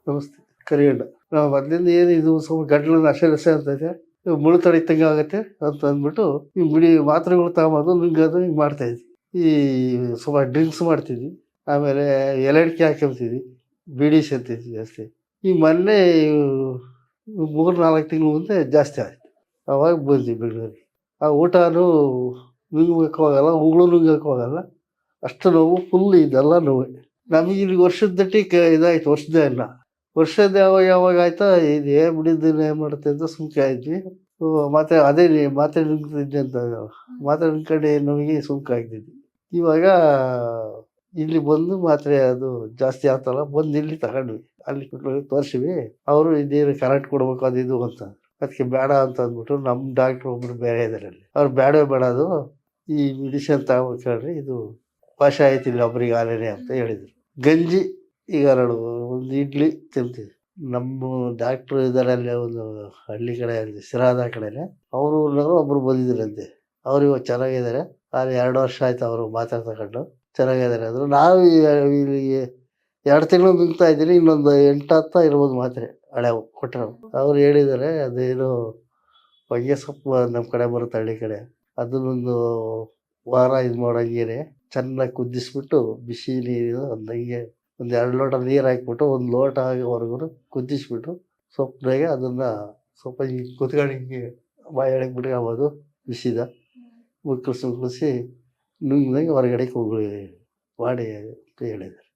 ನಮಸ್ತೆ. ಕರಿಗಡ್ಡ. ನಾವು ಮೊದಲಿಂದ ಏನು ಇದು ಸ್ವಲ್ಪ ಗಂಟ್ಲು ನಸೆ ಅಂತೈತೆ, ಮುಳು ತಡಿತಂಗೆ ಆಗುತ್ತೆ ಅಂತ ಅಂದ್ಬಿಟ್ಟು ಈ ಬಿಡಿ ಮಾತ್ರೆಗಳು ತಗೊಂಬಂದು ನುಂಗೋದು ಹಿಂಗೆ ಮಾಡ್ತಾಯಿದ್ವಿ. ಈ ಸ್ವಲ್ಪ ಡ್ರಿಂಕ್ಸ್ ಮಾಡ್ತಿದ್ವಿ, ಆಮೇಲೆ ಎಲೆ ಹಾಕ್ಕೊಂತಿದ್ವಿ, ಬೀಡಿ ಸೇದ್ತಿದ್ವಿ ಜಾಸ್ತಿ. ಈ ಮೊನ್ನೆ 3-4 ತಿಂಗಳ ಮುಂದೆ ಜಾಸ್ತಿ ಆಯಿತು. ಆವಾಗ ಬಂದ್ವಿ ಬೆಂಗಳೂರಿಗೆ. ಆ ಊಟನೂ ನುಂಗಬೇಕು ಹೋಗಲ್ಲ, ಉಗುಳು ನುಂಗಕ್ಕೆ ಹೋಗಲ್ಲ, ಅಷ್ಟು ನೋವು, ಫುಲ್ ಇದೆಲ್ಲ ನೋವೇ. ನಮಗೆ ಇಲ್ಲಿ ವರ್ಷದ ದಟ್ಟಿ ಇದಾಯ್ತು, ವರ್ಷದೇ ಇಲ್ಲ. ವರ್ಷದ ಯಾವಾಗ ಆಯ್ತಾ ಇದು ಏನು ಬಿಡಿದ್ದನ್ನು ಏನು ಮಾಡುತ್ತೆ ಅಂತ ಸುಮ್ಕೆ ಆದ್ವಿ. ಮತ್ತೆ ಅದೇ ಮಾತ್ರೆ ನುಂಗ್ತಿದ್ದೆ ಅಂತ ಮಾತ್ರೆ ನುಂಗ್ಕೊಂಡು ನೋವಿಗೆ ಸುಮ್ಕೆ ಆಗ್ತಿದ್ವಿ. ಇವಾಗ ಇಲ್ಲಿ ಬಂದು ಮಾತ್ರೆ ಅದು ಜಾಸ್ತಿ ಆಗ್ತಲ್ಲ, ಬಂದು ಇಲ್ಲಿ ತಗೊಂಡ್ವಿ. ಅಲ್ಲಿ ತೋರಿಸಿವಿ, ಅವರು ಇದೇನು ಕರೆಂಟ್ ಕೊಡ್ಬೇಕು ಅದು ಇದು ಅಂತ. ಅದಕ್ಕೆ ಬೇಡ ಅಂತ ಅಂದ್ಬಿಟ್ಟು ನಮ್ಮ ಡಾಕ್ಟ್ರು ಒಬ್ರು ಬೇರೆ ಇದ್ದಾರೆ ಅಲ್ಲಿ, ಅವ್ರು ಬೇಡ ಅದು ಈ ಮೆಡಿಸಿನ್ ತಗೋಬೇಕ್ರಿ, ಇದು ವಾಶ ಆಯ್ತಿಲ್ಲ ಒಬ್ರಿಗೆ ಆಲೇನೆ ಅಂತ ಹೇಳಿದರು. ಗಂಜಿ ಈಗ 1 ಇಡ್ಲಿ ತಿಂತೀವಿ. ನಮ್ಮ ಡಾಕ್ಟ್ರು ಇದ್ದಾರೆ ಅಲ್ಲಿ ಒಂದು ಹಳ್ಳಿ ಕಡೆ, ಅಲ್ಲಿ ಸಿರಾದ ಕಡೆನೆ, ಅವರು ಒಬ್ರು ಬಂದಿದ್ರಂತೆ. ಅವ್ರು ಇವಾಗ ಚೆನ್ನಾಗಿದ್ದಾರೆ. ಅಲ್ಲಿ 2 ವರ್ಷ ಆಯ್ತು ಅವರು ಮಾತ್ರೆ ತಗೊಂಡು ಚೆನ್ನಾಗಿದ್ದಾರೆ ಅಂದರು. ನಾವು ಇಲ್ಲಿ 2 ತಿಂಗಳು ನುಂಗ್ತಾ ಇದ್ದೀನಿ, ಇನ್ನೊಂದು 8-10 ಇರ್ಬೋದು ಮಾತ್ರೆ ಹಳೆವು ಕೊಟ್ಟರು. ಅವ್ರು ಹೇಳಿದ್ದಾರೆ ಅದೇನು ಹೊಗೆ ಸೊಪ್ಪು ನಮ್ಮ ಕಡೆ ಬರುತ್ತೆ ಹಳ್ಳಿ ಕಡೆ, ಅದನ್ನೊಂದು ವಾರ ಇದು ಮಾಡೋಂಗೇನೆ ಚೆನ್ನಾಗಿ ಕುದಿಸ್ಬಿಟ್ಟು ಬಿಸಿ ನೀರು ಹಂಗೆ ಒಂದು 2 ಲೋಟ ನೀರು ಹಾಕ್ಬಿಟ್ಟು 1 ಲೋಟ ಆಗೋವರೆಗೂ ಕುದಿಸ್ಬಿಟ್ಟು ಸೊಪ್ಪನಾಗೆ ಅದನ್ನು ಸ್ವಲ್ಪ ಹಿಂಗೆ ಕುತ್ಕೊಂಡು ಹಿಂಗೆ ಬಾಯೊಳಗೆ ಬಿಟ್ಕೊಬೋದು, ಬಿಸಿದ ಮುಕ್ಕಳಿಸಿ ನುಂಗ್ದಂಗೆ ಹೊರಗಡೆ ಹೋಗಿ ಮಾಡಿ ಅಂತ ಹೇಳಿದ್ದಾರೆ.